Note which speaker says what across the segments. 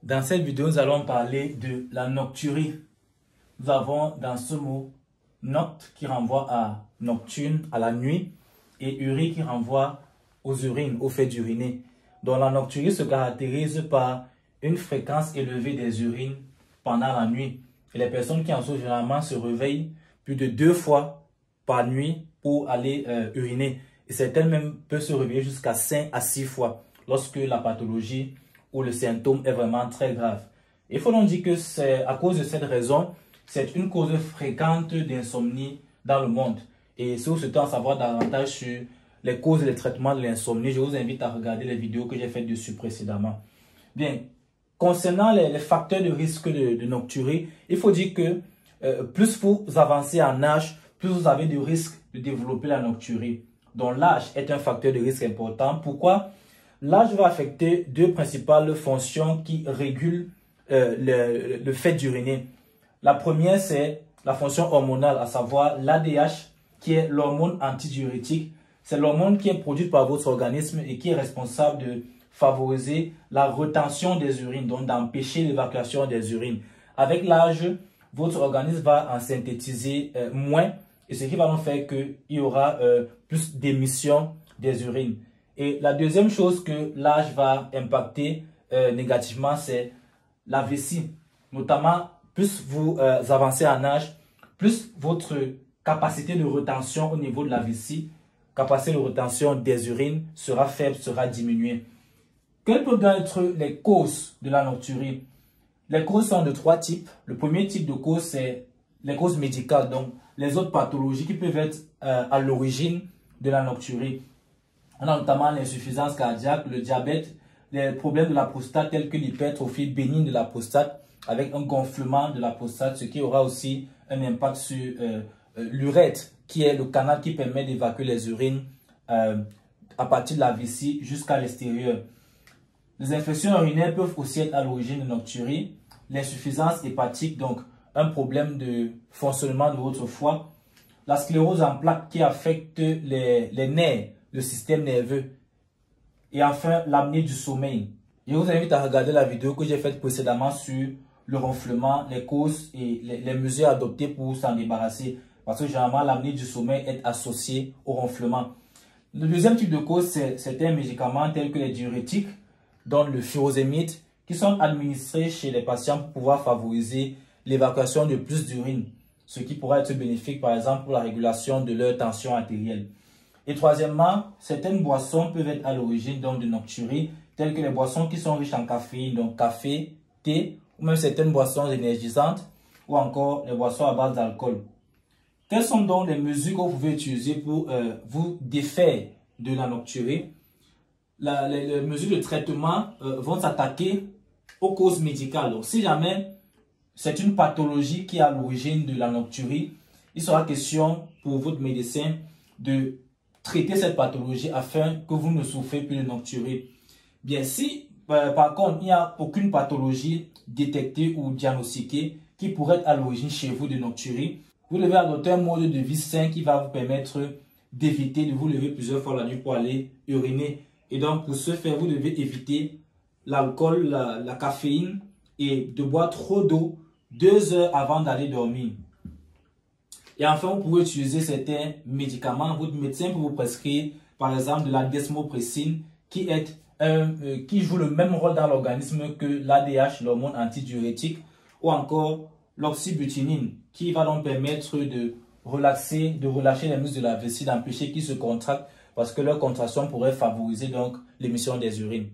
Speaker 1: Dans cette vidéo, nous allons parler de la nocturie. Nous avons dans ce mot noct qui renvoie à nocturne, à la nuit, et uri qui renvoie aux urines, au fait d'uriner. Donc la nocturie se caractérise par une fréquence élevée des urines pendant la nuit. Et les personnes qui en souffrent généralement se réveillent plus de 2 fois par nuit pour aller uriner. Et certaines même peuvent se réveiller jusqu'à 5 à 6 fois lorsque la pathologie ou le symptôme est vraiment très grave. Il faut donc dire que c'est à cause de cette raison, c'est une cause fréquente d'insomnie dans le monde. Et si vous souhaitez en savoir davantage sur les causes et les traitements de l'insomnie, je vous invite à regarder les vidéos que j'ai faites dessus précédemment. Bien, concernant les facteurs de risque de nocturie, il faut dire que plus vous avancez en âge, plus vous avez de risques de développer la nocturie. Donc l'âge est un facteur de risque important. Pourquoi? L'âge va affecter 2 principales fonctions qui régulent le fait d'uriner. La première, c'est la fonction hormonale, à savoir l'ADH, qui est l'hormone antidiurétique. C'est l'hormone qui est produite par votre organisme et qui est responsable de favoriser la rétention des urines, donc d'empêcher l'évacuation des urines. Avec l'âge, votre organisme va en synthétiser moins, et ce qui va donc faire qu'il y aura plus d'émissions des urines. Et la deuxième chose que l'âge va impacter négativement, c'est la vessie. Notamment, plus vous avancez en âge, plus votre capacité de rétention au niveau de la vessie, capacité de rétention des urines sera faible, sera diminuée. Quelles peuvent être les causes de la nocturie? Les causes sont de 3 types. Le premier type de cause, c'est les causes médicales, donc les autres pathologies qui peuvent être à l'origine de la nocturie. On a notamment l'insuffisance cardiaque, le diabète, les problèmes de la prostate tels que l'hypertrophie bénigne de la prostate avec un gonflement de la prostate, ce qui aura aussi un impact sur l'urètre, qui est le canal qui permet d'évacuer les urines à partir de la vessie jusqu'à l'extérieur. Les infections urinaires peuvent aussi être à l'origine de nocturie. L'insuffisance hépatique, donc un problème de fonctionnement de votre foie. La sclérose en plaques qui affecte les nerfs, le système nerveux. Et enfin, l'apnée du sommeil. Je vous invite à regarder la vidéo que j'ai faite précédemment sur le ronflement, les causes et les mesures adoptées pour s'en débarrasser. Parce que généralement, l'apnée du sommeil est associée au ronflement. Le deuxième type de cause, c'est certains médicaments tels que les diurétiques, dont le furosémide, qui sont administrés chez les patients pour pouvoir favoriser l'évacuation de plus d'urine, ce qui pourrait être bénéfique par exemple pour la régulation de leur tension artérielle. Et troisièmement, certaines boissons peuvent être à l'origine de nocturie, telles que les boissons qui sont riches en caféine, donc café, thé, ou même certaines boissons énergisantes, ou encore les boissons à base d'alcool. Quelles sont donc les mesures que vous pouvez utiliser pour vous défaire de la nocturie? Les mesures de traitement vont s'attaquer aux causes médicales. Donc, si jamais c'est une pathologie qui est à l'origine de la nocturie, il sera question pour votre médecin de traiter cette pathologie afin que vous ne souffrez plus de nocturie. Bien, si par contre il n'y a aucune pathologie détectée ou diagnostiquée qui pourrait être à l'origine chez vous de nocturie, vous devez adopter un mode de vie sain qui va vous permettre d'éviter de vous lever plusieurs fois la nuit pour aller uriner. Et donc, pour ce faire, vous devez éviter l'alcool, la caféine et de boire trop d'eau 2 heures avant d'aller dormir. Et enfin, vous pouvez utiliser certains médicaments. Votre médecin peut vous prescrire, par exemple, de la desmopressine qui joue le même rôle dans l'organisme que l'ADH, l'hormone antidiurétique, ou encore l'oxybutynin, qui va donc permettre de relâcher les muscles de la vessie, d'empêcher qu'ils se contractent, parce que leur contraction pourrait favoriser donc l'émission des urines.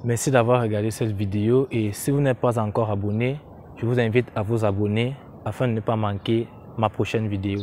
Speaker 2: Merci d'avoir regardé cette vidéo et si vous n'êtes pas encore abonné, je vous invite à vous abonner afin de ne pas manquer ma prochaine vidéo.